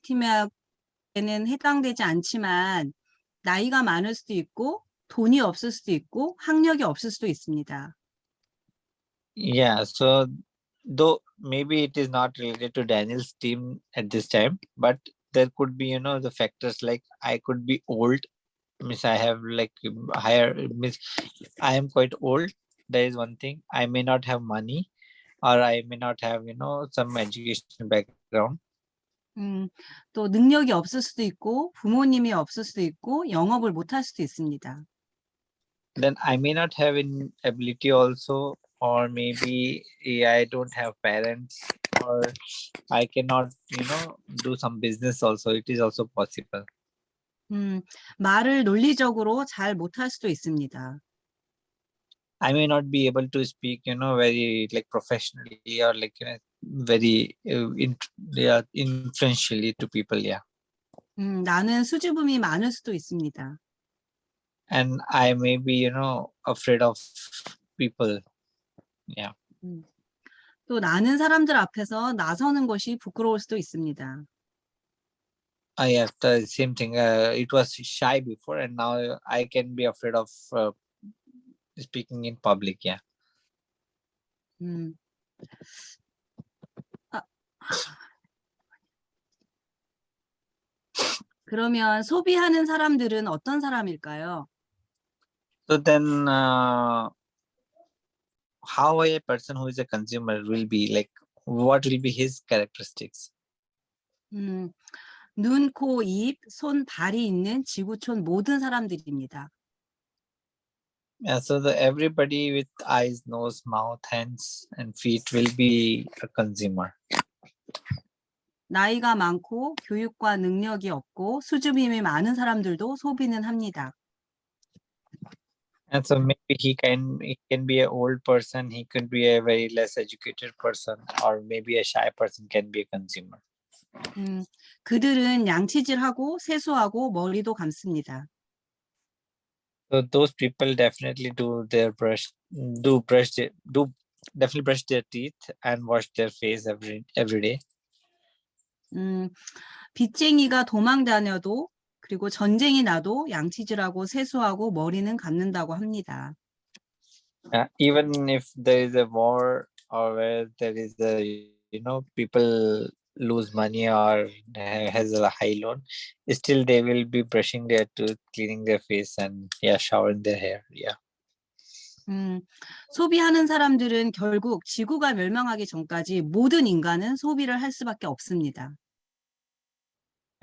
팀에는 해당되지 않지만 나이가 많을 수도 있고 돈이 없을 수도 있고 학력이 없을 수도 있습니다. Yeah, so though maybe it is not related to Daniel's team at this time, but there could be, the factors like I could be old, means I have like higher, means I am quite old. There is one thing. I may not have money, or I may not have, some education background. 또 능력이 없을 수도 있고 부모님이 없을 수도 있고 영업을 못할 수도 있습니다. Then I may not have an ability also, or maybe I don't have parents, or I cannot, do some business also. It is also possible. 말을 논리적으로 잘 못할 수도 있습니다. I may not be able to speak, very like professionally, or like, very influentially to people. Yeah. 나는 수줍음이 많을 수도 있습니다. And I may be, afraid of people. Yeah. 또 나는 사람들 앞에서 나서는 것이 부끄러울 수도 있습니다. I have the same thing. It was shy before, and now I can be afraid of speaking in public. Yeah. 그러면 소비하는 사람들은 어떤 사람일까요? So then, how a person who is a consumer will be like? What will be his characteristics? 눈, 코, 입, 손, 발이 있는 지구촌 모든 사람들입니다. Yeah, so everybody with eyes, nose, mouth, hands, and feet will be a consumer. 나이가 많고 교육과 능력이 없고 수줍음이 많은 사람들도 소비는 합니다. And so maybe he can be an old person, he could be a very less educated person, or maybe a shy person can be a consumer. 그들은 양치질하고 세수하고 머리도 감습니다. So those people definitely definitely brush their teeth and wash their face every day. 빚쟁이가 도망 다녀도 그리고 전쟁이 나도 양치질하고 세수하고 머리는 감는다고 합니다. Even if there is a war, or where there is a, people lose money or has a high loan, still they will be brushing their tooth, cleaning their face, and showering their hair. Yeah. 소비하는 사람들은 결국 지구가 멸망하기 전까지 모든 인간은 소비를 할 수밖에 없습니다.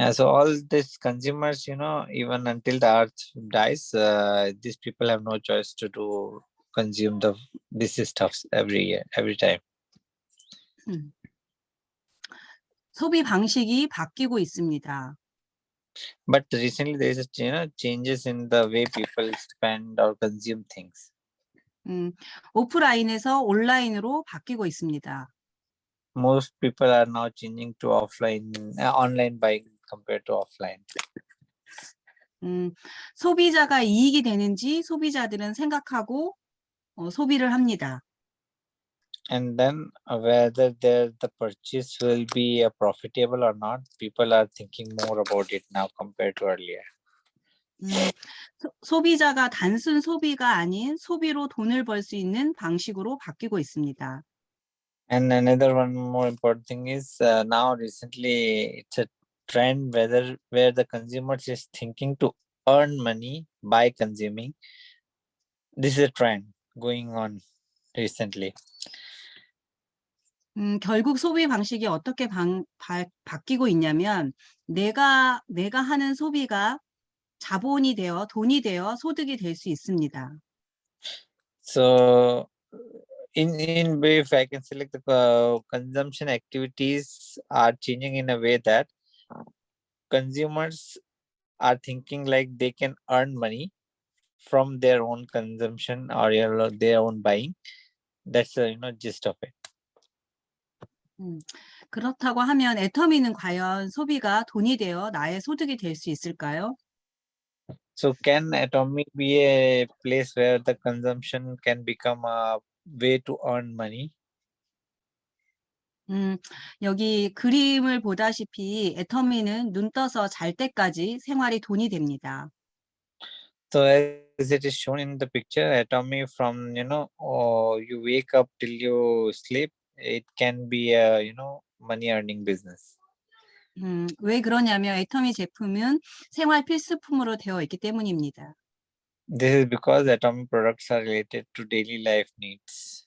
So all these consumers, even until the earth dies, these people have no choice to consume this stuff every time. 소비 방식이 바뀌고 있습니다. But recently there is changes in the way people spend or consume things. 오프라인에서 온라인으로 바뀌고 있습니다. Most people are now changing to online buying compared to offline. 소비자가 이익이 되는지 소비자들은 생각하고 소비를 합니다. And then whether the purchase will be profitable or not, people are thinking more about it now compared to earlier. 소비자가 단순 소비가 아닌 소비로 돈을 벌 수 있는 방식으로 바뀌고 있습니다. And another one more important thing is now recently it's a trend where the consumers is thinking to earn money by consuming. This is a trend going on recently. 결국 소비 방식이 어떻게 바뀌고 있냐면 내가 하는 소비가 자본이 되어 돈이 되어 소득이 될 수 있습니다. So in brief, I can say like the consumption activities are changing in a way that consumers are thinking like they can earn money from their own consumption or their own buying. That's the gist of it. 그렇다고 하면 애터미는 과연 소비가 돈이 되어 나의 소득이 될 수 있을까요? So can Atomy be a place where the consumption can become a way to earn money? 여기 그림을 보다시피 애터미는 눈 떠서 잘 때까지 생활이 돈이 됩니다. So as it is shown in the picture, Atomy from you wake up till you sleep, it can be a money earning business. 왜 그러냐면 애터미 제품은 생활 필수품으로 되어 있기 때문입니다. This is because Atomy products are related to daily life needs.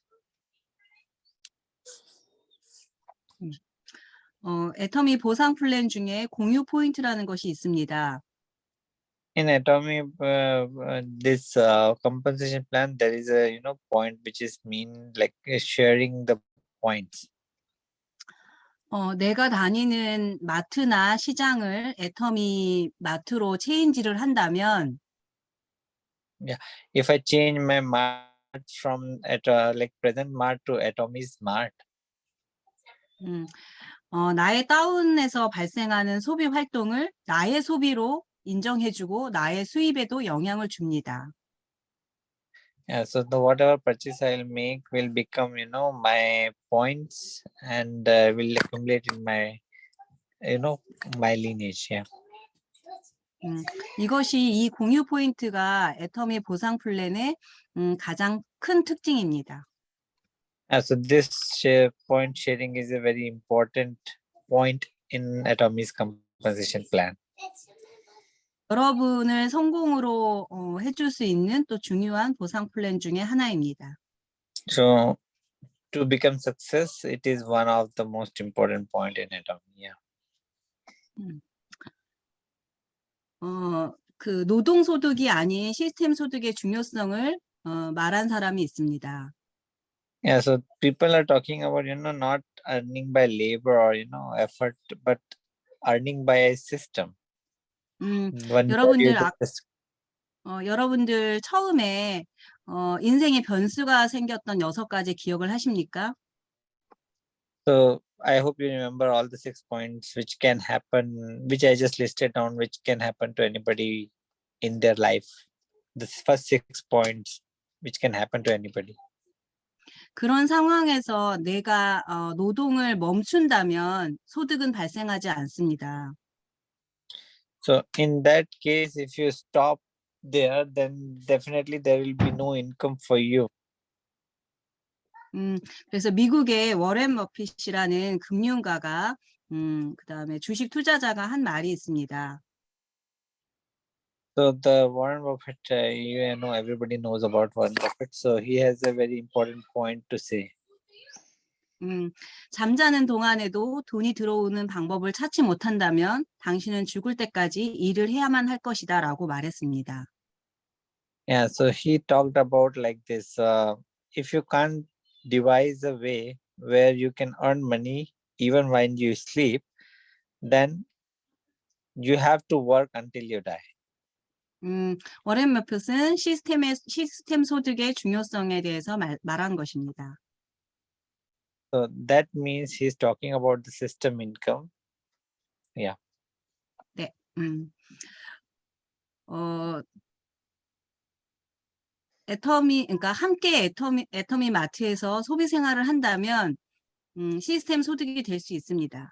애터미 보상 플랜 중에 공유 포인트라는 것이 있습니다. In Atomy, this compensation plan, there is a point which is mean like sharing the points. 내가 다니는 마트나 시장을 애터미 마트로 체인지를 한다면 If I change my mart from like present mart to Atomy Smart, 나의 다운에서 발생하는 소비 활동을 나의 소비로 인정해주고 나의 수입에도 영향을 줍니다. yeah, so the whatever purchase I'll make will become my points and will accumulate in my my lineage. Yeah. 이것이 이 공유 포인트가 애터미 보상 플랜의 가장 큰 특징입니다. So this point sharing is a very important point in Atomy's compensation plan. 여러분을 성공으로 해줄 수 있는 또 중요한 보상 플랜 중에 하나입니다. So to become success, it is one of the most important point in Atomy. Yeah. 그 노동 소득이 아닌 시스템 소득의 중요성을 말한 사람이 있습니다. Yeah, so people are talking about not earning by labor or effort, but earning by a system. 여러분들 여러분들 처음에 인생의 변수가 생겼던 6가지 기억을 하십니까? So I hope you remember all the 6 points which can happen, which I just listed down, which can happen to anybody in their life. The first 6 points which can happen to anybody. 그런 상황에서 내가 노동을 멈춘다면 소득은 발생하지 않습니다. So in that case, if you stop there, then definitely there will be no income for you. 그래서 미국의 워렌 버핏이라는 금융가가 그다음에 주식 투자자가 한 말이 있습니다. So the Warren Buffett, everybody knows about Warren Buffett. So he has a very important point to say. 잠자는 동안에도 돈이 들어오는 방법을 찾지 못한다면 당신은 죽을 때까지 일을 해야만 할 것이다라고 말했습니다. Yeah, so he talked about like this. If you can't devise a way where you can earn money even when you sleep, then you have to work until you die. 워렌 버핏은 시스템 소득의 중요성에 대해서 말한 것입니다. So that means he's talking about the system income. Yeah. 네. 그러니까 함께 애터미 마트에서 소비 생활을 한다면 시스템 소득이 될 수 있습니다.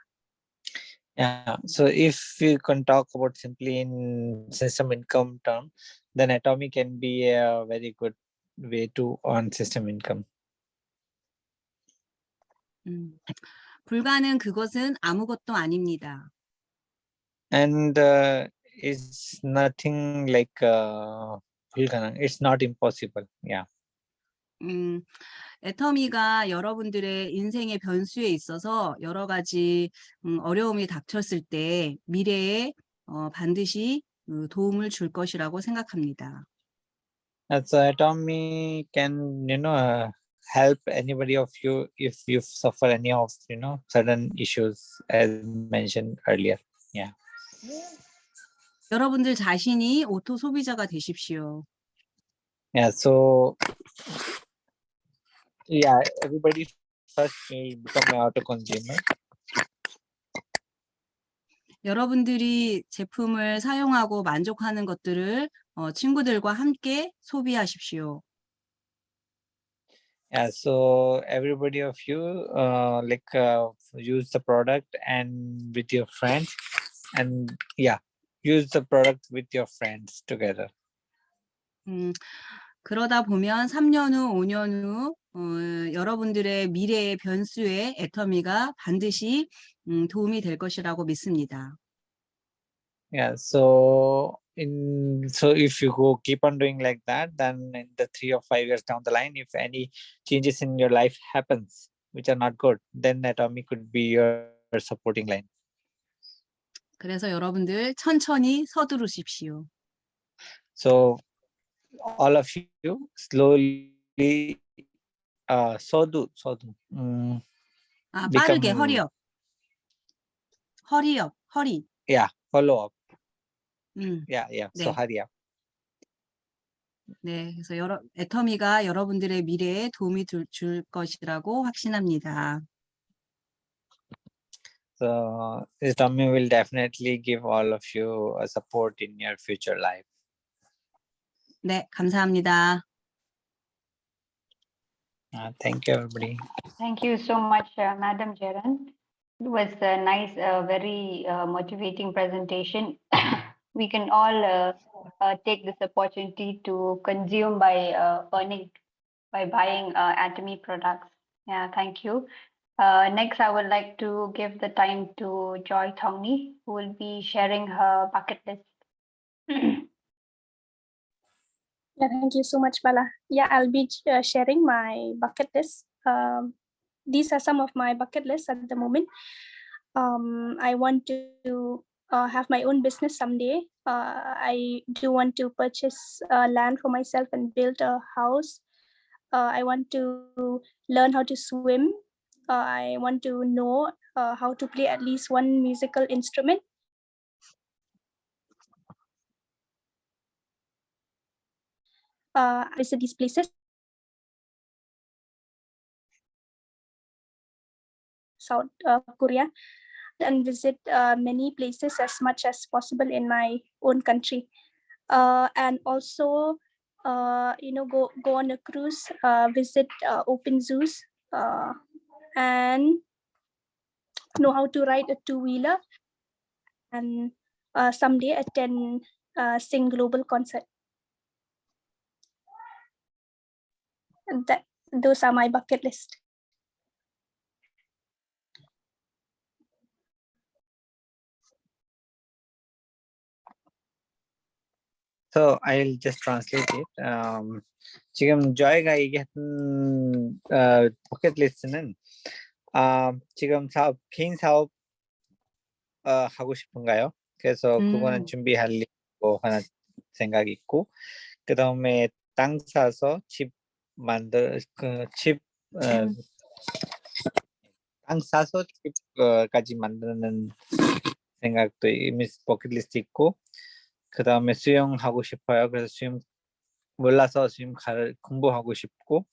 Yeah. So if we can talk about simply in system income term, then Atomy can be a very good way to earn system income. 불가능 그것은 아무것도 아닙니다. And it's nothing like it's not impossible. Yeah. 애터미가 여러분들의 인생의 변수에 있어서 여러 가지 어려움이 닥쳤을 때 미래에 반드시 도움을 줄 것이라고 생각합니다. So Atomy can help anybody of you if you suffer any of certain issues as mentioned earlier. Yeah. 여러분들 자신이 오토 소비자가 되십시오. Yeah. So yeah, everybody first will become an auto consumer. 여러분들이 제품을 사용하고 만족하는 것들을 친구들과 함께 소비하십시오. Yeah, so everybody of you use the product and with your friends, and yeah, use the product with your friends together. 그러다 보면 3년 후, 5년 후 여러분들의 미래의 변수에 애터미가 반드시 도움이 될 것이라고 믿습니다. Yeah, so if you go keep on doing like that, then in the 3 or 5 years down the line, if any changes in your life happens which are not good, then Atomy could be your supporting line. 그래서 여러분들 천천히 서두르십시오. So all of you slowly 서두 빠르게 become 허리업. 허리업, 허리. yeah, follow up. Yeah, so 네. hurry up. 네, 그래서 애터미가 여러분들의 미래에 도움이 줄 것이라고 확신합니다. So Atomy will definitely give all of you a support in your future life. 네, 감사합니다. Thank you, everybody. Thank you so much, Madam Jaran. It was a nice, very motivating presentation. We can all take this opportunity to consume by earning, by buying Atomy products. Yeah, thank you. Next, I would like to give the time to Joy Thongni, who will be sharing her bucket list. Yeah, thank you so much, Bala. Yeah, I'll be sharing my bucket list. These are some of my bucket lists at the moment. I want to have my own business someday. I do want to purchase land for myself and build a house. I want to learn how to swim. I want to know how to play at least one musical instrument. Visit these places. South Korea, and visit many places as much as possible in my own country, and also go on a cruise, visit open zoos, and know how to ride a two-wheeler, and someday attend Sing Global concert. And those are my bucket list. So I'll just translate it. 지금 저희가 얘기했던 버킷리스트는 지금 개인 사업 하고 싶은가요? 그래서 그거는 준비하려고 하는 생각이 있고, 그 다음에 땅 사서 땅 사서 집까지 만드는 생각도 이미 버킷리스트 있고, 그 다음에 수영하고 싶어요. 그래서 수영 몰라서 수영 공부하고 싶고,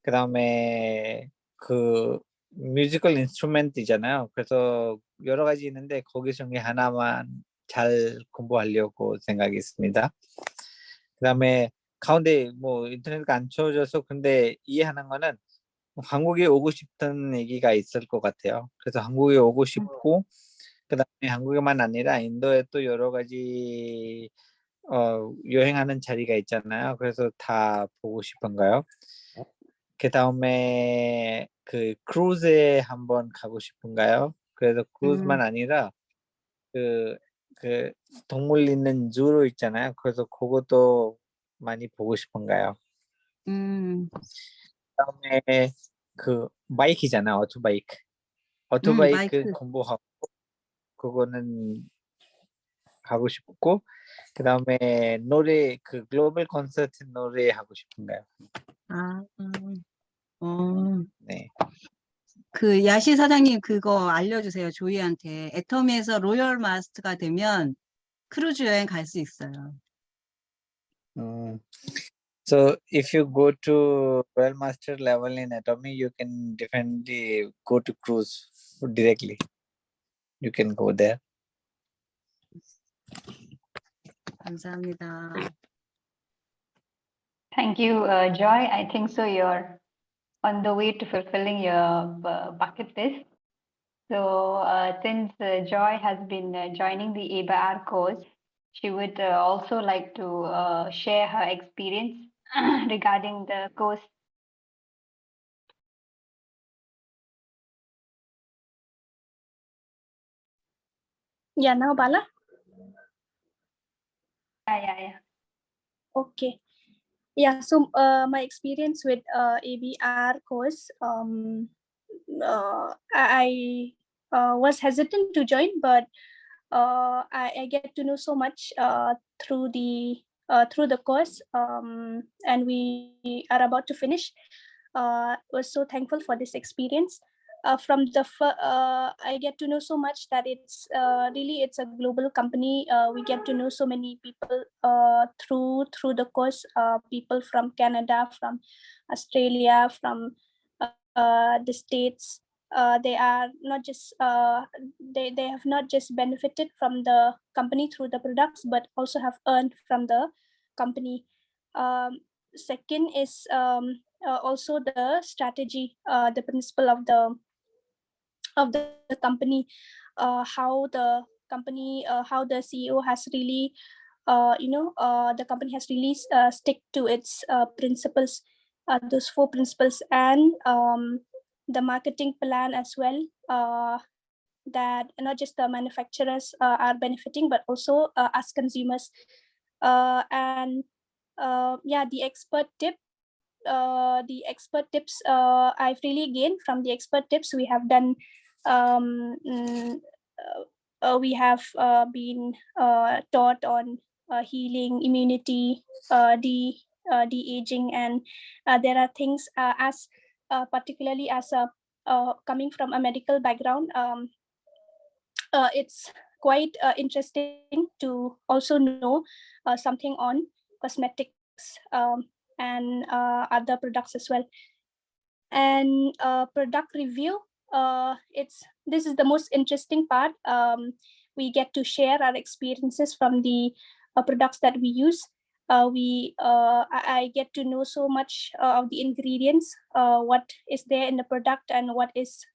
그 다음에 그 뮤지컬 인스트루먼트잖아요. 그래서 여러 가지 있는데 거기 중에 하나만 잘 공부하려고 생각이 있습니다. 그 다음에 가운데 뭐 인터넷가 안 쳐져서 근데 이해하는 거는 한국에 오고 싶다는 얘기가 있을 것 같아요. 그래서 한국에 오고 싶고, 그 다음에 한국에만 아니라 인도에 또 여러 가지 여행하는 자리가 있잖아요. 그래서 다 보고 싶은가요? 그 다음에 그 크루즈에 한번 가고 싶은가요? 그래서 크루즈만 아니라 그 동물 있는 주로 있잖아요. 그래서 그것도 많이 보고 싶은가요? 그다음에 그 바이크잖아, 오토바이크. 오토바이크 공부하고 그거는 가고 싶고, 그 다음에 노래 그 글로벌 콘서트 노래 하고 싶은가요? 네. 그 야시 사장님 그거 알려주세요. 조이한테. 애터미에서 로열 마스터가 되면 크루즈 여행 갈 수 있어요. So if you go to Royal Master level in Atomy, you can definitely go to cruise directly. You can go there. 감사합니다. Thank you, Joy. I think so. Your on the way to fulfilling your bucket list. So since Joy has been joining the ABR course, she would also like to share her experience regarding the course. Yeah, now Bala. Yeah. Okay. Yeah, so my experience with ABR course, I was hesitant to join, but I get to know so much through the course, and we are about to finish. Was so thankful for this experience. I get to know so much that it's really it's a global company. We get to know so many people through the course. People from Canada, from Australia, from the States. They are not just they have not just benefited from the company through the products, but also have earned from the company. Second is also the strategy, the principle of the company, how the company, how the CEO has really, the company has really stick to its principles, those 4 principles, and the marketing plan as well. That not just the manufacturers are benefiting, but also us consumers. And yeah, the expert tips I've really gained from the expert tips. We have done we have been taught on healing, immunity, de-aging, and there are things as particularly as a coming from a medical background. It's quite interesting to also know something on cosmetics, and other products as well. And product review, this is the most interesting part. We get to share our experiences from the products that we use. I get to know so much of the ingredients, what is there in the product, and what's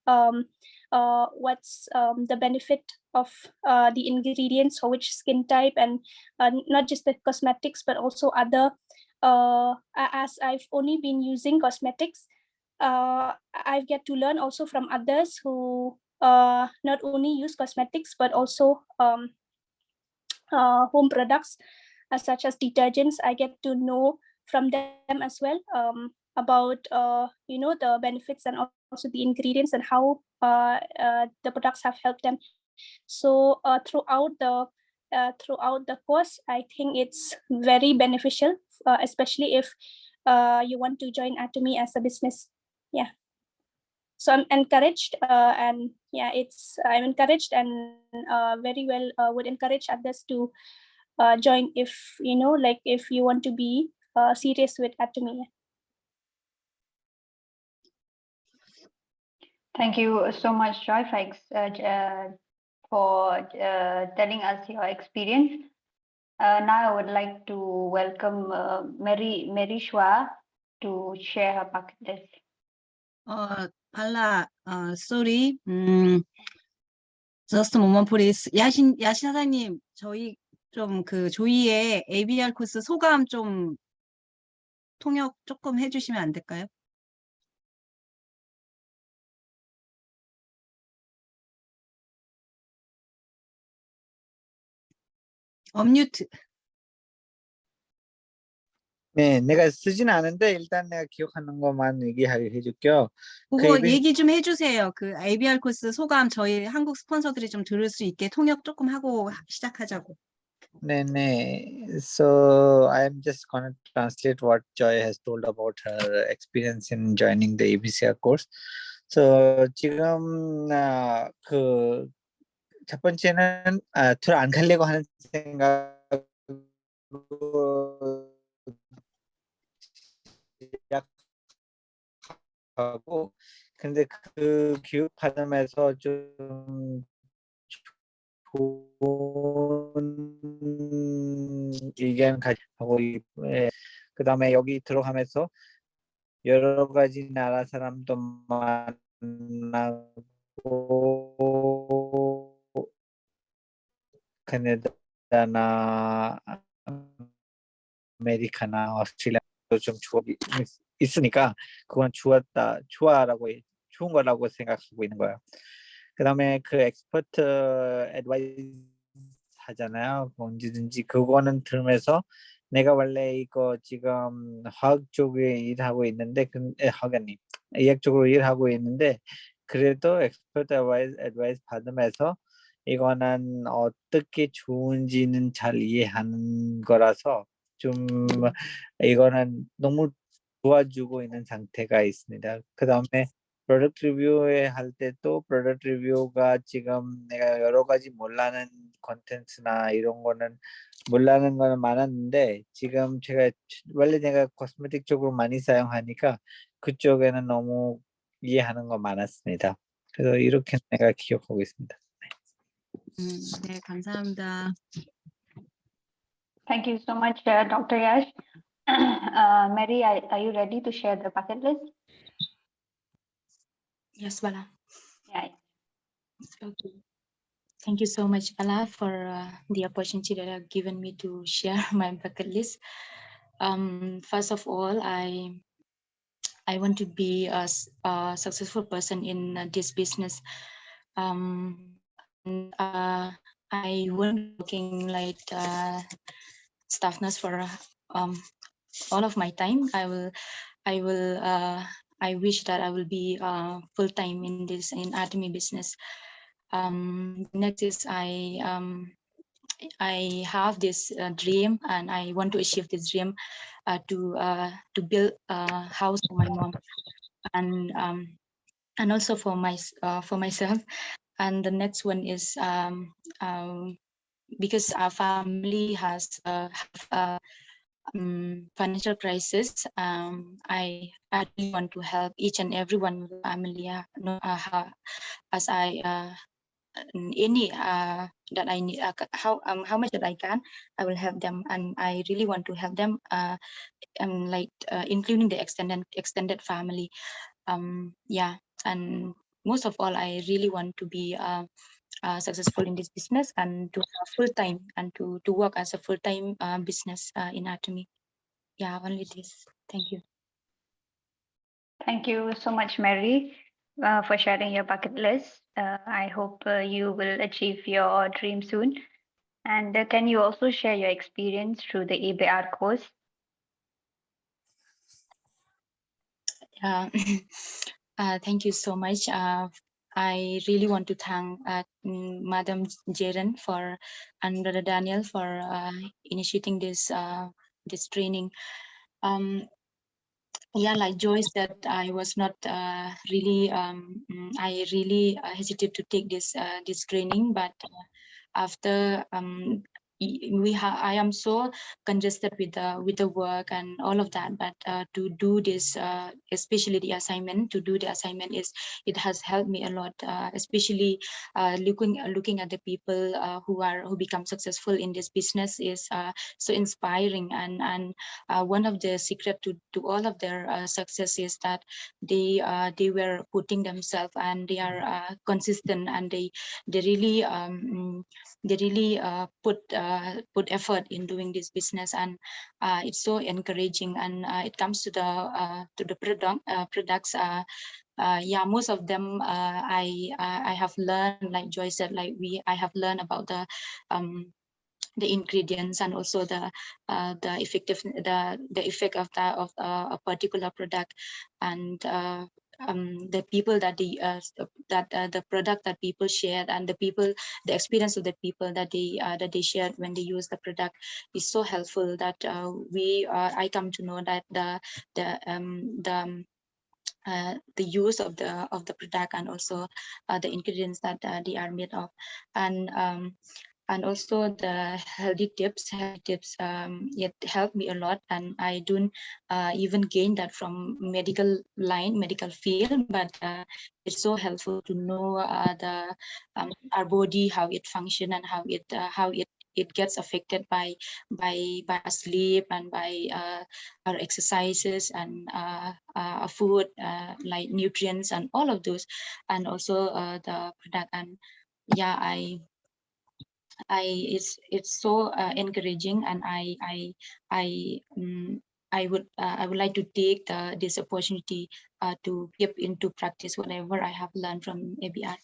the benefit of the ingredients for which skin type, and not just the cosmetics, but also other. As I've only been using cosmetics, I get to learn also from others who not only use cosmetics, but also home products, such as detergents. I get to know from them as well, about the benefits and also the ingredients, and how the products have helped them. So throughout the course, I think it's very beneficial, especially if you want to join Atomy as a business. Yeah, so I'm encouraged, and yeah, I'm encouraged, and very well would encourage others to join, if if you want to be serious with Atomy. Thank you so much, Joy, for telling us your experience. Now I would like to welcome Mary Shua to share her bucket list. 발라, sorry. Just a moment, please. 야신 사장님, 저희 좀 그 조이의 ABR 코스 소감 좀 통역 조금 해주시면 안 될까요? 엄뮤트. 네, 내가 쓰진 않은데 일단 내가 기억하는 것만 얘기하게 해줄게요. 그거 이벤트- 얘기 좀 해주세요. 그 ABR 코스 소감 저희 한국 스폰서들이 좀 들을 수 있게 통역 조금 하고 시작하자고. 네네. So I'm just gonna translate what Joy has told about her experience in joining the ABCR course. So 지금 그 첫 번째는 둘 안 가려고 하는 생각으로 시작하고, 근데 그 교육 받으면서 좀 좋은 의견 가지고 그 다음에 여기 들어가면서 여러 가지 나라 사람도 만나고 캐나다나 아메리카나 오스트레일리아도 좀 추억이 있으니까 그건 좋은 거라고 생각하고 있는 거예요. 그다음에 그 엑스퍼트 애드바이스 하잖아요. 언제든지 그거는 들으면서 내가 원래 이거 지금 화학 쪽에 일하고 있는데 화학 아니 의학 쪽으로 일하고 있는데 그래도 엑스퍼트 애드바이스 받으면서 이거는 어떻게 좋은지는 잘 이해하는 거라서 좀 이거는 너무 도와주고 있는 상태가 있습니다. 그다음에 프로덕트 리뷰에 할 때도 프로덕트 리뷰가 지금 내가 여러 가지 몰라는 콘텐츠나 이런 거는 몰라는 거는 많았는데 지금 제가 원래 내가 코스메틱 쪽으로 많이 사용하니까 그쪽에는 너무 이해하는 거 많았습니다. 그래서 이렇게 내가 기억하고 있습니다. 네, 감사합니다. Thank you so much, Dr. Yash. Mary, are you ready to share the bucket list? Yes, Bala. Yeah. Okay. Thank you so much, Bala, for the opportunity that you've given me to share my bucket list. First of all, I want to be a successful person in this business. And, I won't be working like staff nurse for all of my time. I wish that I will be full time in Atomy business. Next is I have this dream, and I want to achieve this dream to build a house for my mom, and also for myself. And the next one is because our family has financial crisis. I really want to help each and everyone in the family. As I any that I need, how much that I can, I will help them, and I really want to help them, including the extended family. Yeah, and most of all, I really want to be successful in this business and to have full time and to work as a full time business in Atomy. Yeah, only this. Thank you. Thank you so much, Mary, for sharing your bucket list. I hope you will achieve your dream soon. And can you also share your experience through the ABR course? Thank you so much. I really want to thank Madam Jaren and Brother Daniel for initiating this training. Yeah, like Joy said, I was not really. I really hesitated to take this training, but after I am so congested with the work and all of that, but to do this, especially the assignment, it has helped me a lot, especially looking at the people who become successful in this business is so inspiring, and one of the secret to all of their success is that they were putting themselves, and they are consistent, and they really put effort in doing this business, and it's so encouraging. And it comes to the products. Yeah, most of them I have learned, like Joy said, I have learned about the ingredients, and also the effect of a particular product, and the people that the product that people share, and the experience of the people that they shared when they use the product is so helpful that I come to know that the use of the product, and also the ingredients that they are made of, and also the healthy tips. It helped me a lot, and I don't even gain that from medical field, but it's so helpful to know our body, how it functions, and how it it gets affected by our sleep and by our exercises and food like nutrients and all of those, and also the product. And yeah, it's so encouraging, and I would like to take this opportunity to keep into practice whatever I have learned from ABR.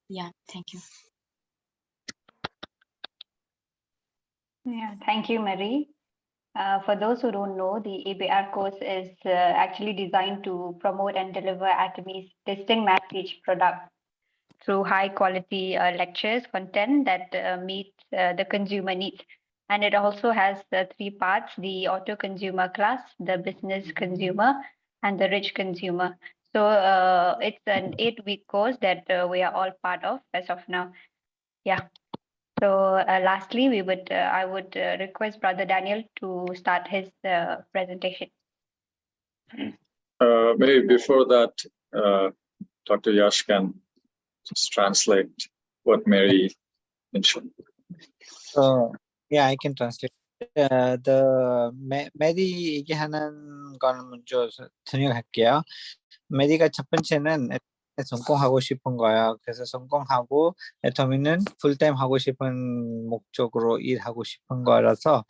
Yeah, thank you. Yeah, thank you, Mary. For those who don't know, the ABR course is actually designed to promote and deliver Atomy's distinct message product through high quality lectures, content that meet the consumer needs. And it also has the three parts: the auto consumer class, the business consumer, and the rich consumer. So it's an 8-week course that we are all part of as of now. Yeah. So lastly, I would request Brother Daniel to start his presentation. Maybe before that, Dr. Yash can just translate what Mary mentioned. So yeah, I can translate. The 메디 얘기하는 거는 먼저 전역할게요. 메디가 첫 번째는 성공하고 싶은 거야. 그래서 성공하고 애터미는 풀타임 하고 싶은 목적으로 일하고 싶은 거라서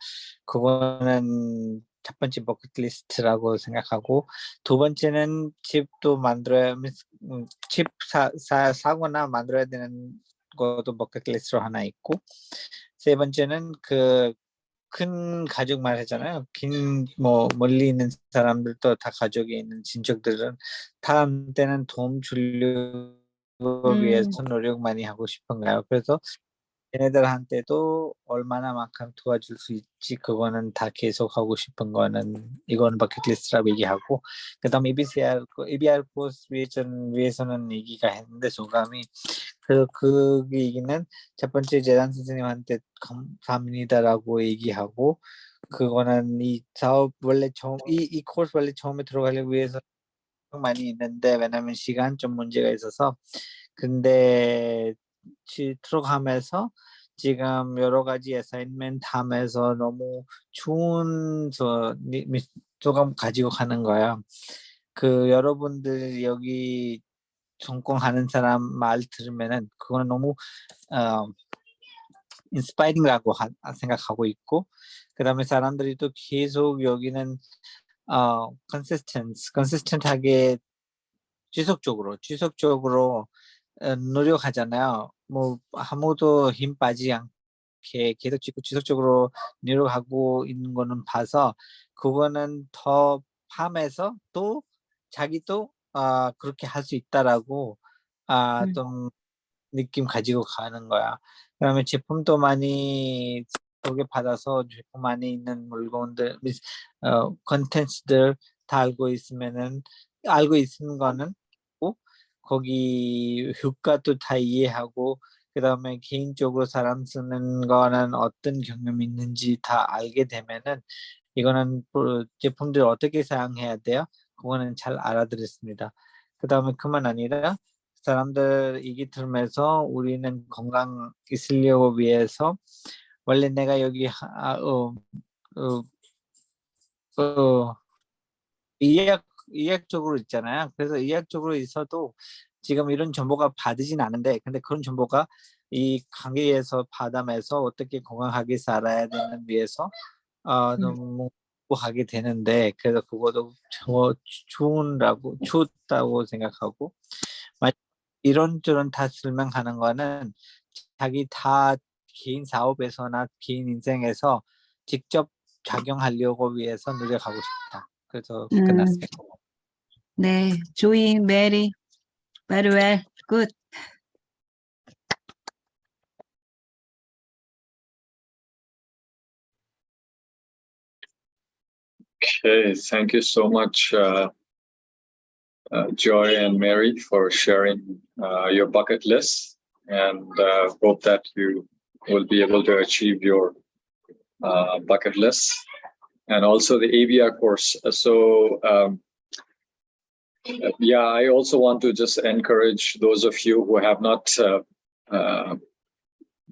그거는 첫 번째 버킷리스트라고 생각하고, 두 번째는 집도 만들어야, 집 사거나 만들어야 되는 것도 버킷리스트로 하나 있고, 세 번째는 큰 가족 말하잖아요. 멀리 있는 사람들도 다 가족에 있는 친척들은 다음 때는 도움 주려고 위해서 노력 많이 하고 싶은가요? 그래서 얘네들한테도 얼마나만큼 도와줄 수 있지, 그거는 다 계속 하고 싶은 거는, 이거는 버킷리스트라고 얘기하고, 그 다음에 ABR 코스 위해서는 얘기가 했는데, 소감이 그 얘기는 첫 번째 재단 선생님한테 감사합니다라고 얘기하고, 그거는 이 사업 원래 이 코스 원래 처음에 들어가려고 위해서 많이 있는데, 왜냐면 시간 좀 문제가 있어서, 근데 들어가면서 지금 여러 가지 어사인먼트 하면서 너무 좋은 소감 가지고 가는 거야. 여러분들 여기 성공하는 사람 말 들으면은 그거는 너무 인스파이링이라고 생각하고 있고, 그 다음에 사람들이 또 계속 여기는 컨시스턴트하게 지속적으로 노력하잖아요. 뭐 아무도 힘 빠지지 않게 계속 지속적으로 노력하고 있는 거는 봐서, 그거는 더 밤에서 또 자기도 그렇게 할 수 있다라고 좀 느낌 가지고 가는 거야. 그다음에 제품도 많이 소개받아서 제품 안에 있는 물건들, 컨텐츠들 다 알고 있는 거는 거기 효과도 다 이해하고, 그 다음에 개인적으로 사람 쓰는 거는 어떤 경험이 있는지 다 알게 되면은, 이거는 제품들 어떻게 사용해야 돼요? 그거는 잘 알아들었습니다. 그 다음에 그만 아니라 사람들 얘기 들으면서 우리는 건강 있으려고 위해서, 원래 내가 여기 의학적으로 있잖아요. 그래서 의학적으로 있어도 지금 이런 정보가 받으진 않은데, 근데 그런 정보가 이 강의에서 받으면서 어떻게 건강하게 살아야 되는 위해서 너무 하게 되는데, 그래서 그것도 좋다고 생각하고, 이런저런 다 설명하는 거는 자기 다 개인 사업에서나 개인 인생에서 직접 작용하려고 위해서 노력하고 싶다. 그래서 끝났습니다. 네, 조이, 메리, very well, good. Okay, thank you so much, Joy and Mary, for sharing your bucket list, and hope that you will be able to achieve your bucket list, and also the ABR course. So yeah, I also want to just encourage those of you who have not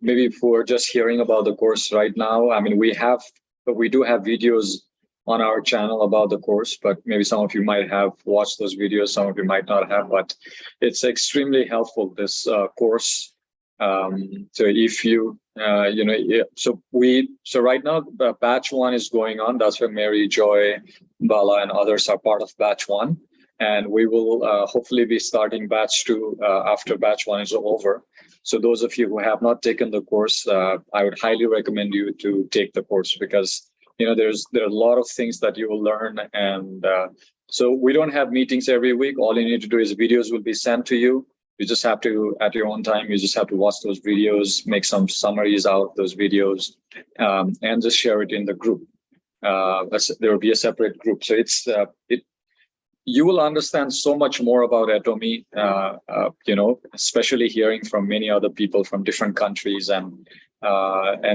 maybe for just hearing about the course right now, I mean, we do have videos on our channel about the course, but maybe some of you might have watched those videos, some of you might not have, but it's extremely helpful, this course. So if you, so right now, batch 1 is going on. That's where Mary, Joy, Bala, and others are part of batch 1. And we will hopefully be starting batch 2 after batch 1 is over. So those of you who have not taken the course, I would highly recommend you to take the course, because there are a lot of things that you will learn. And so we don't have meetings every week. All you need to do is videos will be sent to you. You just have to, at your own time, you just have to watch those videos, make some summaries out of those videos, and just share it in the group. There will be a separate group. So you will understand so much more about Atomy, especially hearing from many other people from different countries, and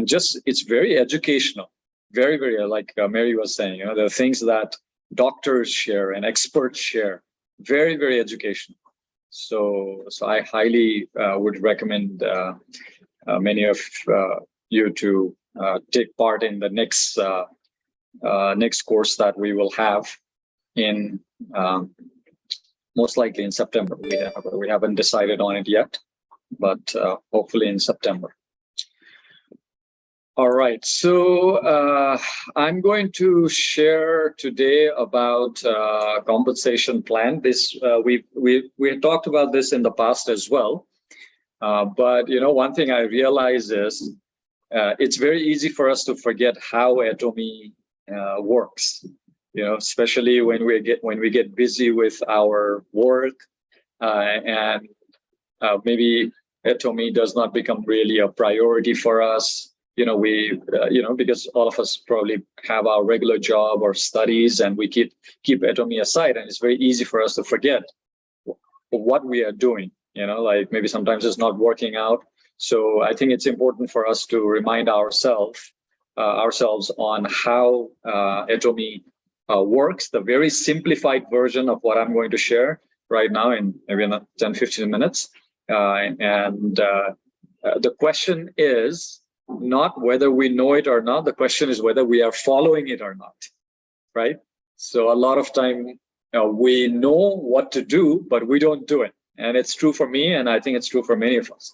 just it's very educational, very, very, like Mary was saying, there are things that doctors share and experts share, very, very educational. So I highly would recommend many of you to take part in the next course that we will have in most likely in September. We haven't decided on it yet, but hopefully in September. All right, so I'm going to share today about compensation plan. This we had talked about this in the past as well, but one thing I realize is it's very easy for us to forget how Atomy works. Especially when we get busy with our work, and maybe Atomy does not become really a priority for us. Because all of us probably have our regular job or studies, and we keep Atomy aside, and it's very easy for us to forget what we are doing. Like maybe sometimes it's not working out. So I think it's important for us to remind ourselves on how Atomy works, the very simplified version of what I'm going to share right now in maybe 10-15 minutes. The question is not whether we know it or not. The question is whether we are following it or not, right? So a lot of time we know what to do, but we don't do it. And it's true for me, and I think it's true for many of us.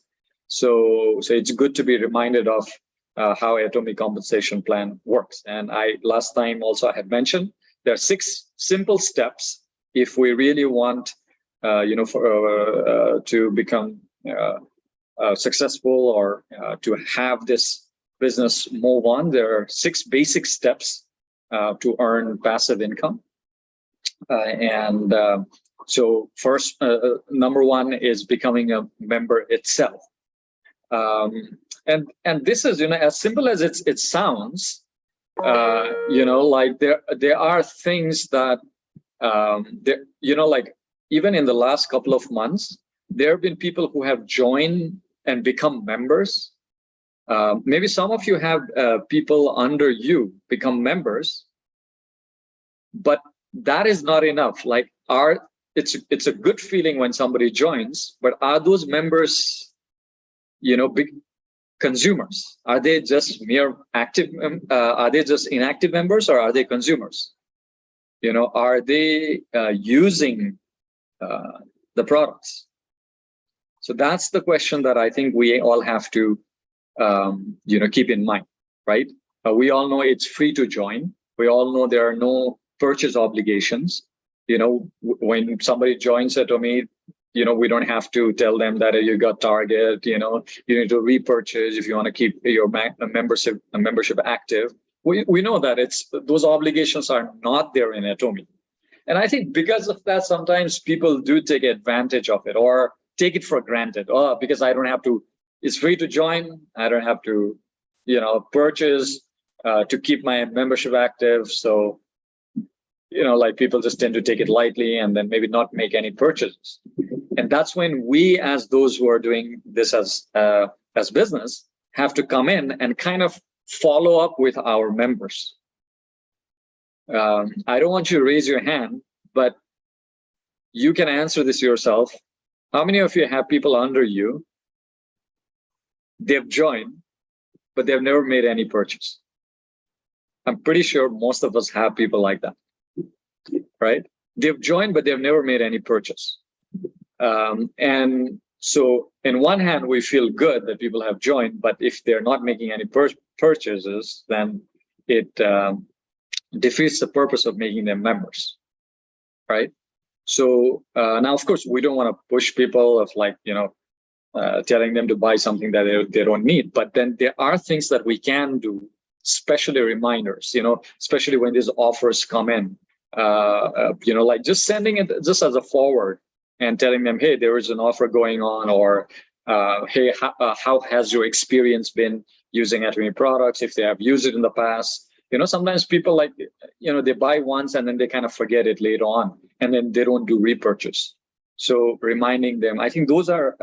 So it's good to be reminded of how Atomy compensation plan works. And last time also I had mentioned there are 6 simple steps if we really want, to become successful or to have this business move on. There are 6 basic steps to earn passive income. So first, number 1 is becoming a member itself. And this is, as simple as it sounds, like there are things that, like even in the last couple of months, there have been people who have joined and become members. Maybe some of you have people under you become members, but that is not enough. Like it's a good feeling when somebody joins, but are those members, big consumers? Are they just mere active? Are they just inactive members, or are they consumers? Are they using the products? So that's the question that I think we all have to, keep in mind, right? We all know it's free to join. We all know there are no purchase obligations. When somebody joins Atomy, we don't have to tell them that you got Target, you need to repurchase if you want to keep your membership active. We know that those obligations are not there in Atomy. And I think because of that, sometimes people do take advantage of it or take it for granted. Oh, because I don't have to, it's free to join. I don't have to, purchase to keep my membership active. So, like people just tend to take it lightly and then maybe not make any purchases. And that's when we, as those who are doing this as business, have to come in and kind of follow up with our members. I don't want you to raise your hand, but you can answer this yourself. How many of you have people under you they've joined, but they've never made any purchase. I'm pretty sure most of us have people like that, right? They've joined, but they've never made any purchase. And so in one hand, we feel good that people have joined, but if they're not making any purchases, then it defeats the purpose of making them members, right? So now, of course, we don't want to push people of like, telling them to buy something that they don't need. But then there are things that we can do, especially reminders, especially when these offers come in, like just sending it just as a forward and telling them, hey, there is an offer going on, or hey, how has your experience been using Atomy products if they have used it in the past? Sometimes people they buy once and then they kind of forget it later on, and then they don't do repurchase. So reminding them, I think those are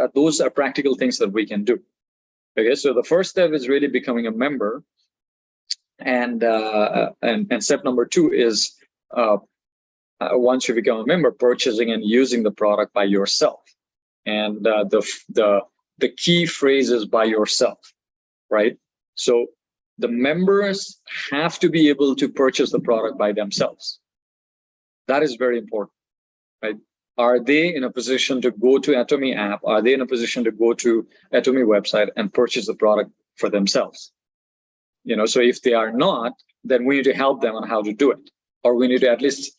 practical things that we can do. Okay, so the first step is really becoming a member, and step number 2 is once you become a member, purchasing and using the product by yourself. And the key phrase is by yourself, right? So the members have to be able to purchase the product by themselves. That is very important, right? Are they in a position to go to Atomy app? Are they in a position to go to Atomy website and purchase the product for themselves? So if they are not, then we need to help them on how to do it, or we need to at least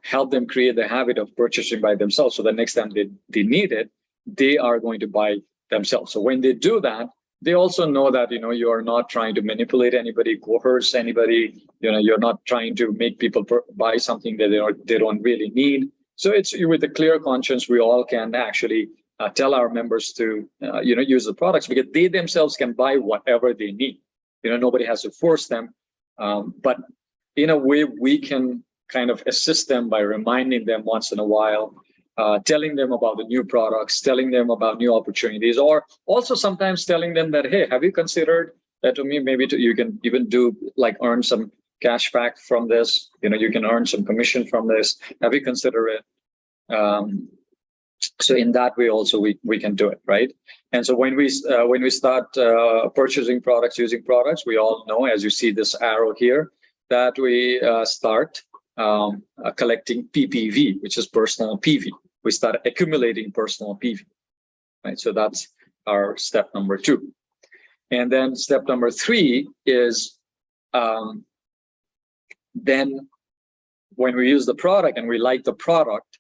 help them create the habit of purchasing by themselves, so the next time they need it, they are going to buy themselves. So when they do that, they also know that you are not trying to manipulate anybody, coerce anybody. You're not trying to make people buy something that they don't really need. So it's with a clear conscience, we all can actually tell our members to use the products, because they themselves can buy whatever they need. Nobody has to force them, but in a way we can kind of assist them by reminding them once in a while, telling them about the new products, telling them about new opportunities, or also sometimes telling them that, hey, have you considered Atomy? Maybe you can even do earn some cash back from this. You can earn some commission from this. Have you considered it? So in that way also we can do it, right? And so when we start purchasing products, using products, we all know, as you see this arrow here, that we start collecting PPV, which is personal PV. We start accumulating personal PV, right? So that's our step number 2. And then step number 3 is then when we use the product and we like the product,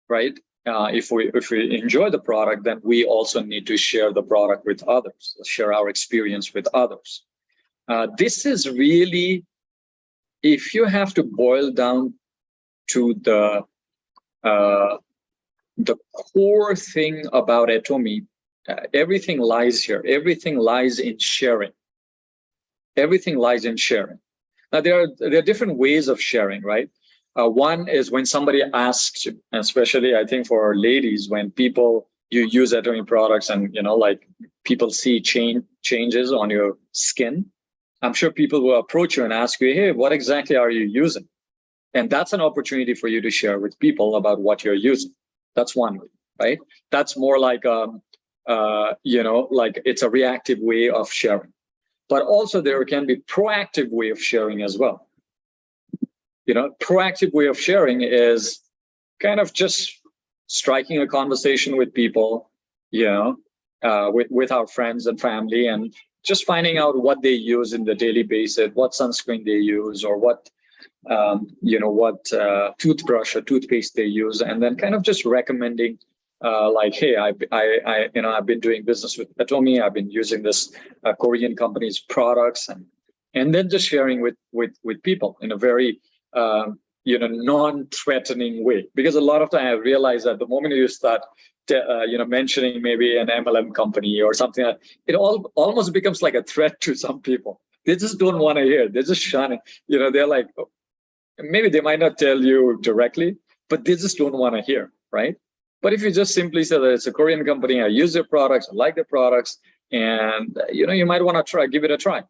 right? If we enjoy the product, then we also need to share the product with others, share our experience with others. This is really, if you have to boil down to the core thing about Atomy, everything lies here. Everything lies in sharing. Everything lies in sharing. Now there are different ways of sharing, right? One is when somebody asks you, especially I think for ladies, when you use Atomy products and people see changes on your skin, I'm sure people will approach you and ask you, hey, what exactly are you using? And that's an opportunity for you to share with people about what you're using. That's one way, right? That's more like it's a reactive way of sharing. But also there can be proactive way of sharing as well. Proactive way of sharing is kind of just striking a conversation with people, with our friends and family, and just finding out what they use in the daily basis, what sunscreen they use, or what toothbrush or toothpaste they use, and then kind of just recommending, hey, I've been doing business with Atomy. I've been using this Korean company's products, and then just sharing with people in a very non-threatening way. Because a lot of time I realize that the moment you start mentioning maybe an MLM company or something, it almost becomes like a threat to some people. They just don't want to hear. They're just shunning. They're like, maybe they might not tell you directly, but they just don't want to hear, right? But if you just simply say that it's a Korean company, I use their products, I like their products, and you might want to give it a try.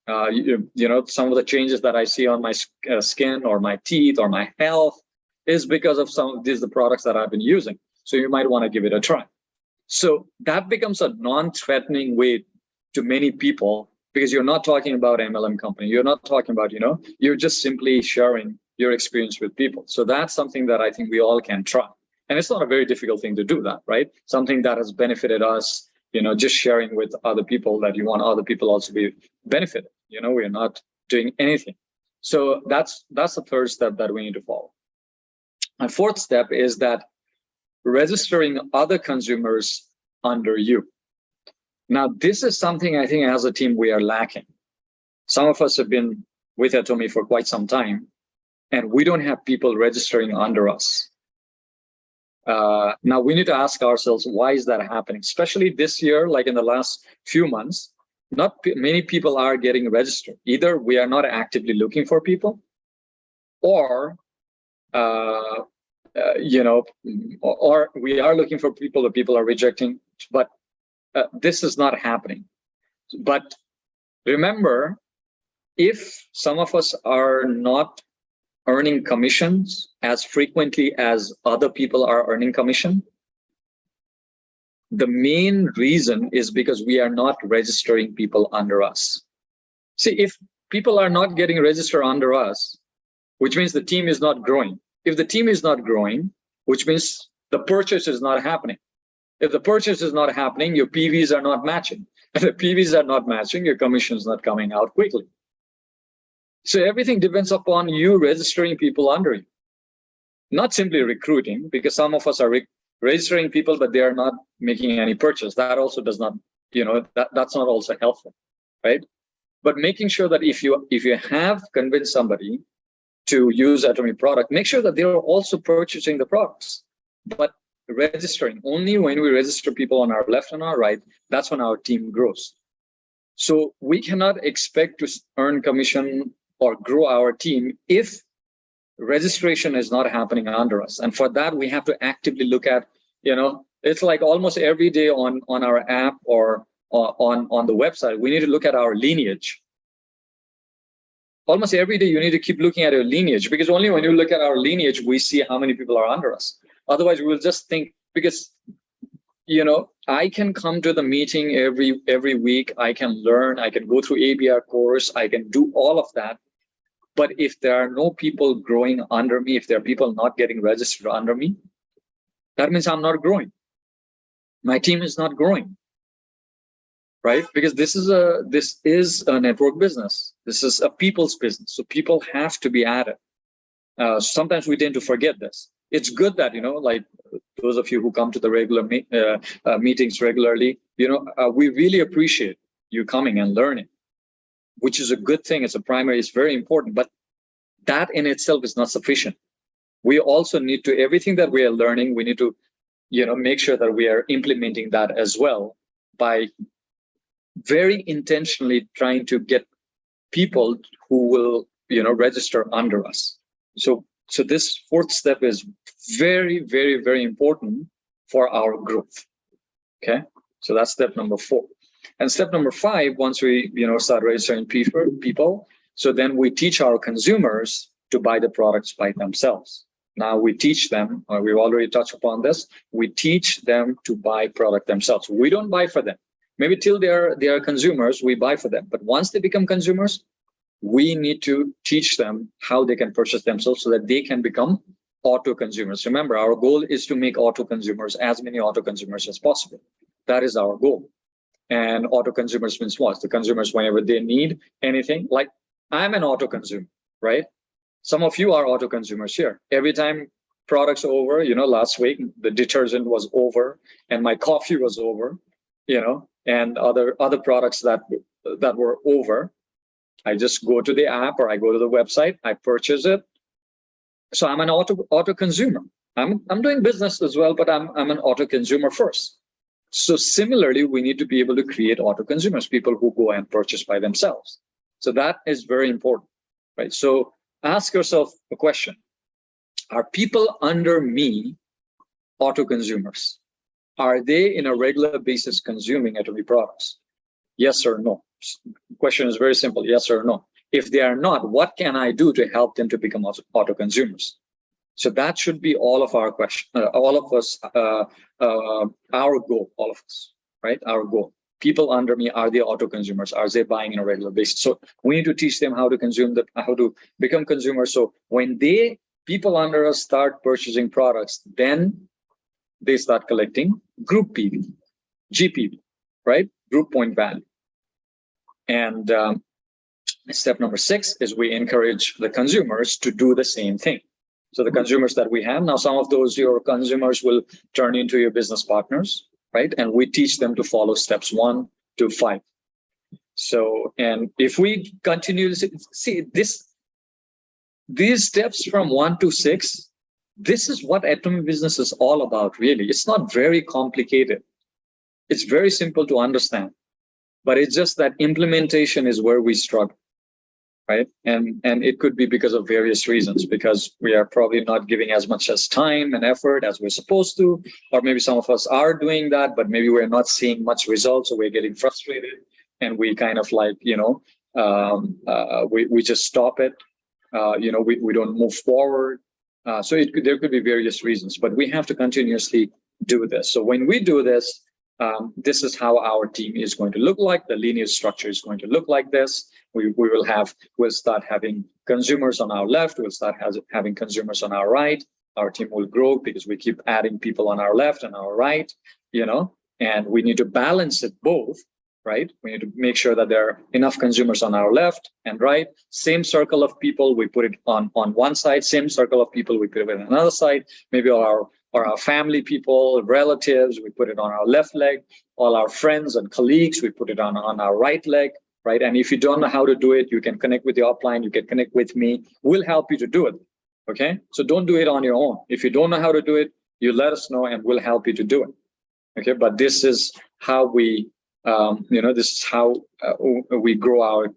Some of the changes that I see on my skin or my teeth or my health is because of some of the products that I've been using. So you might want to give it a try. So that becomes a non-threatening way to many people, because you're not talking about MLM company. You're not talking about, you're just simply sharing your experience with people. So that's something that I think we all can try. And it's not a very difficult thing to do that, right? Something that has benefited us, just sharing with other people that you want other people also be benefited. We're not doing anything. So that's the third step that we need to follow. My fourth step is that registering other consumers under you. Now, this is something I think as a team we are lacking. Some of us have been with Atomy for quite some time, and we don't have people registering under us. Now, we need to ask ourselves, why is that happening? Especially this year, like in the last few months, not many people are getting registered. Either we are not actively looking for people, or or we are looking for people that people are rejecting, but this is not happening. But remember, if some of us are not earning commissions as frequently as other people are earning commission, the main reason is because we are not registering people under us. See, if people are not getting registered under us, which means the team is not growing. If the team is not growing, which means the purchase is not happening. If the purchase is not happening, your PVs are not matching. If the PVs are not matching, your commission is not coming out quickly. So everything depends upon you registering people under you. Not simply recruiting, because some of us are registering people, but they are not making any purchase. That also does not, that's not also helpful, right? But making sure that if you have convinced somebody to use Atomy product, make sure that they are also purchasing the products. But registering, only when we register people on our left and our right, that's when our team grows. So we cannot expect to earn commission or grow our team if registration is not happening under us. And for that, we have to actively look at, it's like almost every day on our app or on the website, we need to look at our lineage. Almost every day, you need to keep looking at your lineage, because only when you look at our lineage, we see how many people are under us. Otherwise, we will just think, because, I can come to the meeting every week, I can learn, I can go through ABR course, I can do all of that. But if there are no people growing under me, if there are people not getting registered under me, that means I'm not growing. My team is not growing, right? Because this is a network business. This is a people's business. So people have to be added. Sometimes we tend to forget this. It's good that, like those of you who come to the regular meetings regularly, we really appreciate you coming and learning, which is a good thing. It's very important, but that in itself is not sufficient. We also need to, everything that we are learning, we need to, make sure that we are implementing that as well by very intentionally trying to get people who will, register under us. So this fourth step is very, very, very important for our growth. Okay, so that's step number 4. And step number 5, once we, start registering people, so then we teach our consumers to buy the products by themselves. Now we teach them, we've already touched upon this, we teach them to buy product themselves. We don't buy for them. Maybe till they are consumers, we buy for them. But once they become consumers, we need to teach them how they can purchase themselves so that they can become auto consumers. Remember, our goal is to make auto consumers, as many auto consumers as possible. That is our goal. And auto consumers means what? The consumers, whenever they need anything, like I'm an auto consumer, right? Some of you are auto consumers here. Every time products over, last week, the detergent was over and my coffee was over, and other products that were over. I just go to the app or I go to the website, I purchase it. So I'm an auto consumer. I'm doing business as well, but I'm an auto consumer first. So similarly, we need to be able to create auto consumers, people who go and purchase by themselves. So that is very important, right? So ask yourself a question. Are people under me auto consumers? Are they in a regular basis consuming Atomy products? Yes or no? The question is very simple, yes or no. If they are not, what can I do to help them to become auto consumers? So that should be all of our question, all of us, our goal, all of us, right? Our goal. People under me, are they auto consumers? Are they buying on a regular basis? So we need to teach them how to consume, how to become consumers. So when people under us start purchasing products, then they start collecting group PV, GPV, right? Group point value. And step number 6 is we encourage the consumers to do the same thing. So the consumers that we have now, some of those your consumers will turn into your business partners, right? And we teach them to follow steps 1 to 5. So, and if we continue to see these steps from 1 to 6, this is what Atomy business is all about, really. It's not very complicated. It's very simple to understand, but it's just that implementation is where we struggle. Right, and it could be because of various reasons, because we are probably not giving as much as time and effort as we're supposed to, or maybe some of us are doing that, but maybe we're not seeing much results, so we're getting frustrated, and we kind of like, you know, we just stop it, you know, we don't move forward. So there could be various reasons, but we have to continuously do this. So when we do this, this is how our team is going to look like. The lineage structure is going to look like this. We'll start having consumers on our left. We'll start having consumers on our right. Our team will grow because we keep adding people on our left and our right, you know, and we need to balance it both, right? We need to make sure that there are enough consumers on our left and right. Same circle of people, we put it on one side. Same circle of people, we put it on another side. Maybe our family people, relatives, we put it on our left leg. All our friends and colleagues, we put it on our right leg, right? And if you don't know how to do it, you can connect with the upline, you can connect with me. We'll help you to do it, okay? So don't do it on your own. If you don't know how to do it, you let us know and we'll help you to do it, okay? But this is how we, you know, this is how we grow our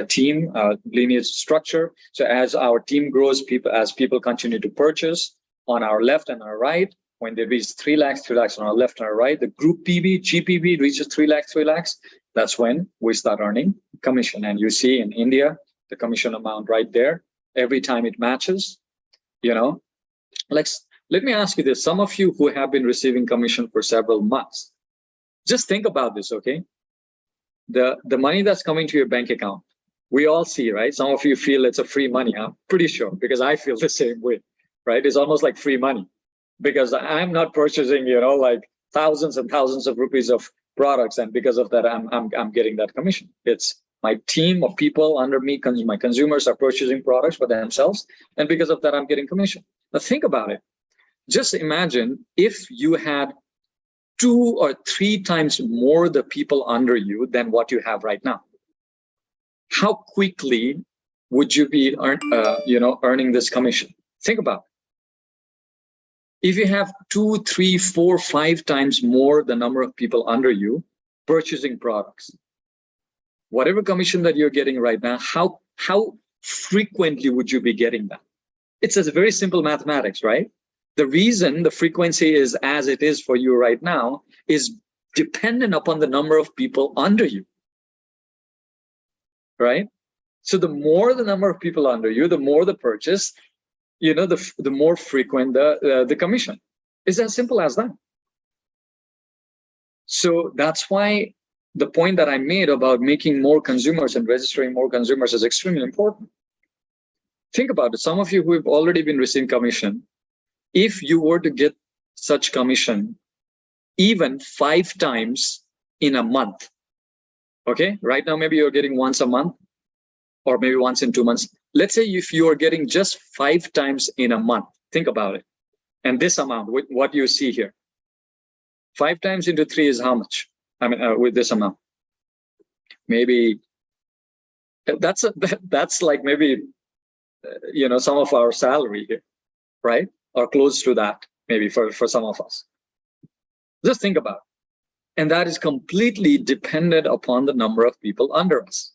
team lineage structure. So as our team grows, as people continue to purchase on our left and our right, when they reach 3 lakhs on our left and our right, the group PV, GPV reaches 3 lakhs, that's when we start earning commission. And you see in India, the commission amount right there, every time it matches, you know. Let me ask you this, some of you who have been receiving commission for several months, just think about this, okay? The money that's coming to your bank account, we all see, right? Some of you feel it's a free money. I'm pretty sure, because I feel the same way, right? It's almost like free money, because I'm not purchasing, you know, like thousands and thousands of rupees of products, and because of that, I'm getting that commission. It's my team of people under me, my consumers are purchasing products for themselves, and because of that, I'm getting commission. Now think about it. Just imagine if you had 2 or 3 times more the people under you than what you have right now. How quickly would you be earning this commission? Think about it. If you have 2, 3, 4, 5 times more the number of people under you purchasing products, whatever commission that you're getting right now, how frequently would you be getting that? It's a very simple mathematics, right? The reason the frequency is as it is for you right now is dependent upon the number of people under you, right? So the more the number of people under you, the more the purchase, you know, the more frequent the commission. It's as simple as that. So that's why the point that I made about making more consumers and registering more consumers is extremely important. Think about it. Some of you who have already been receiving commission, if you were to get such commission even 5 times in a month, okay? Right now, maybe you're getting once a month or maybe once in 2 months. Let's say if you are getting just 5 times in a month, think about it. And this amount, with what you see here, 5 times into 3 is how much? I mean, with this amount, maybe that's like maybe, you know, some of our salary here, right? Or close to that, maybe for some of us. Just think about it. And that is completely dependent upon the number of people under us.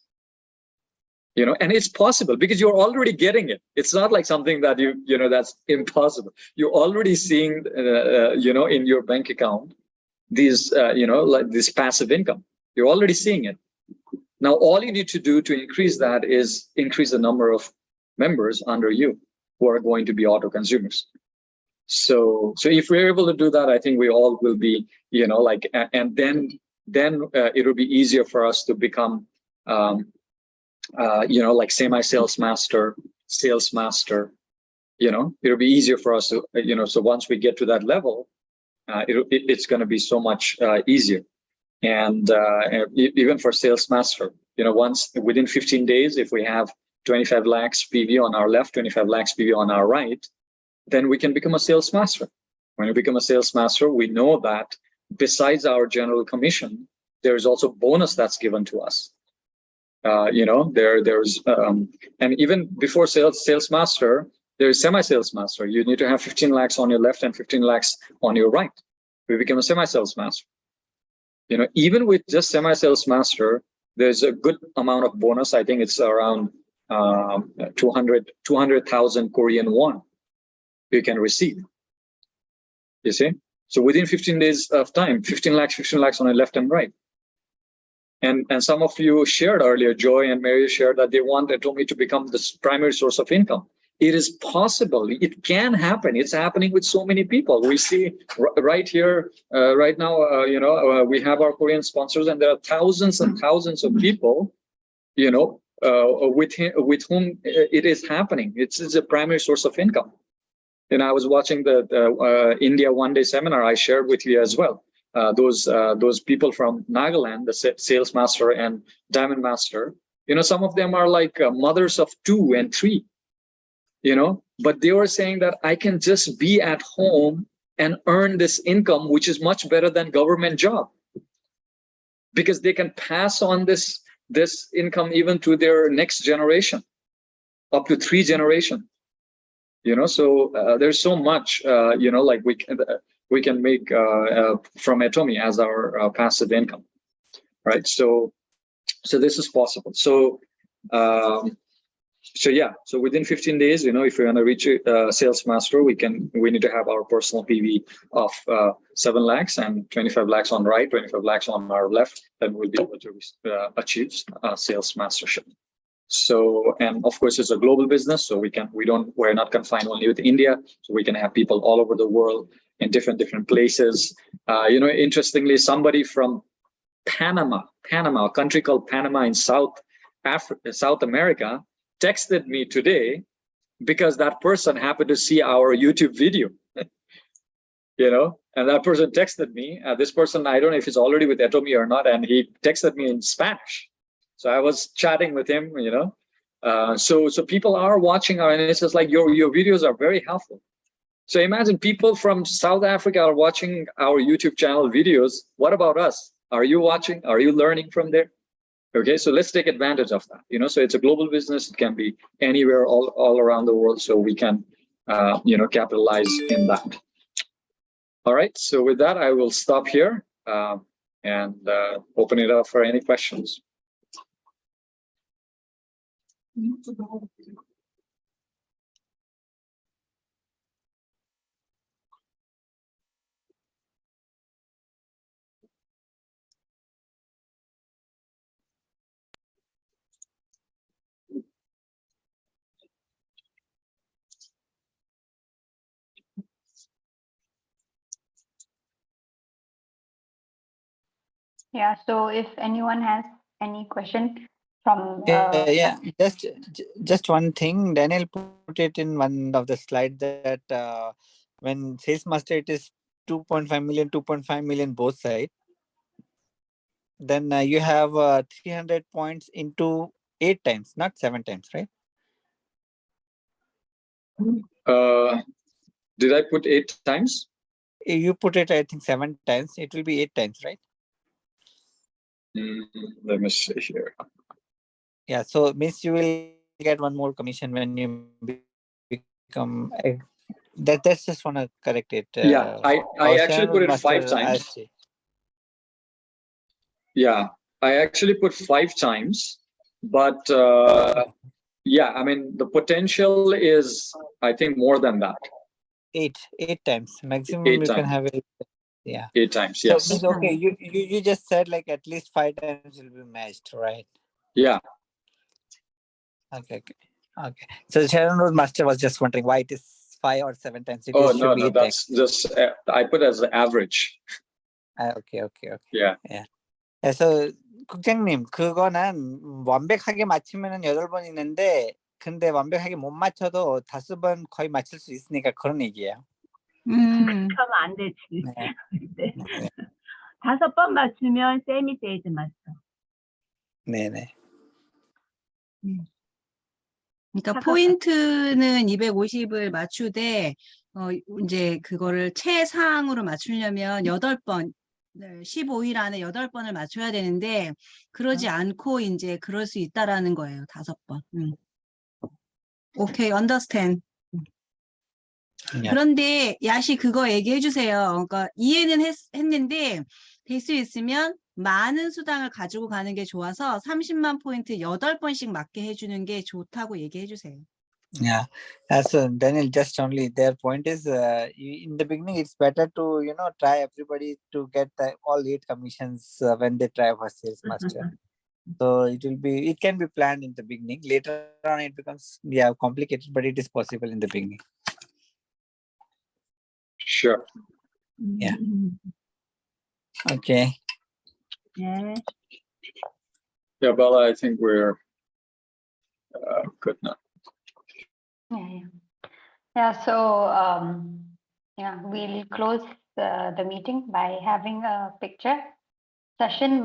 You know, and it's possible because you're already getting it. It's not like something that you know, that's impossible. You're already seeing, you know, in your bank account, these, you know, like this passive income. You're already seeing it. Now, all you need to do to increase that is increase the number of members under you. who are going to be auto consumers. So if we're able to do that, I think we all will be, you know, like, and then it will be easier for us to become, you know, like semi-sales master, sales master. You know, it'll be easier for us to, you know, so once we get to that level, it's going to be so much easier. And even for sales master, you know, once within 15 days, if we have 25 lakhs PV on our left, 25 lakhs PV on our right, then we can become a sales master. When we become a sales master, we know that besides our general commission, there is also bonus that's given to us. You know, there's and even before sales master, there's semi-sales master. You need to have 15 lakhs on your left and 15 lakhs on your right. We become a semi-sales master. You know, even with just semi-sales master, there's a good amount of bonus. I think it's around 200,000 Korean won you can receive. You see? So within 15 days of time, 15 lakhs on the left and right. And some of you shared earlier, Joy and Mary shared that they want Atomy to become the primary source of income. It is possible. It can happen. It's happening with so many people. We see right here, right now, you know, we have our Korean sponsors, and there are thousands and thousands of people, you know, with whom it is happening. It's a primary source of income. And I was watching the India one-day seminar I shared with you as well. Those people from Nagaland, the sales master and diamond master, you know, some of them are like mothers of 2 and 3, you know, but they were saying that I can just be at home and earn this income, which is much better than government job, because they can pass on this income even to their next generation, up to 3 generations. You know, so there's so much, you know, like we can make from Atomy as our passive income, right? So this is possible. So yeah, so within 15 days, you know, if we're going to reach a sales master, we need to have our personal PV of 7 lakhs and 25 lakhs on right, 25 lakhs on our left, then we'll be able to achieve sales mastership. So, and of course, it's a global business, so we're not confined only with India, so we can have people all over the world in different places. You know, interestingly, somebody from Panama, a country called Panama in South America, texted me today because that person happened to see our YouTube video. You know, and that person texted me. This person, I don't know if he's already with Atomy or not, and he texted me in Spanish. So I was chatting with him, you know. So people are watching our, and it's just like your videos are very helpful. So imagine people from South Africa are watching our YouTube channel videos. What about us? Are you watching? Are you learning from there? Okay, so let's take advantage of that. You know, so it's a global business. It can be anywhere, all around the world. So we can, you know, capitalize in that. All right. So with that, I will stop here and open it up for any questions. Yeah, so if anyone has any question from yeah, just one thing. Daniel put it in one of the slides that when sales master it is 2.5 million both sides. Then you have 300 points into 8 times, not 7 times, right? Did I put 8 times? You put it, I think, 7 times. It will be 8 times, right? Let me see here. Yeah, so means you will get one more commission when you become that's just want to correct it. Yeah, I actually put it 5 times. Yeah, I actually put 5 times, but yeah, I mean the potential is, I think, more than that. 8 times maximum. 8 you times. can have it. Yeah, 8 times. Yes. So okay, you just said like at least 5 times will be matched, right? Yeah. Okay. Okay. So Sharon Rose Master was just wondering why it is 5 or 7 times. It Oh, is, no, should be no, 8 times. that's just, I put as the average. Okay. Yeah. 그래서 국장님 그거는 완벽하게 맞추면은 8번 있는데 근데 완벽하게 못 맞춰도 5번 거의 맞출 수 있으니까 그런 얘기예요. 음. 그러면 안 되지. 네. 네. 네. 5번 맞추면 세미 세이즈 마스터. 네네. 그러니까 잠깐만. 포인트는 250을 맞추되 이제 그거를 최상으로 맞추려면 8번 15일 안에 8번을 맞춰야 되는데 그러지 않고 이제 그럴 수 있다라는 거예요. 5번. 오케이, understand. Yeah. 그런데 야시 그거 얘기해 주세요. 그러니까 이해는 했는데 될 수 있으면 많은 수당을 가지고 가는 게 좋아서 30만 포인트 8번씩 맞게 해주는 게 좋다고 얘기해 주세요. Yeah, so Daniel, just only their point is in the beginning it's better to try everybody to get all 8 commissions when they try for sales master. So it can be planned in the beginning. Later on it becomes complicated, but it is possible in the beginning. Sure. Yeah. Okay. 네. Yeah, Bella, I think we're good now. Yeah. So we'll close the meeting by having a picture session.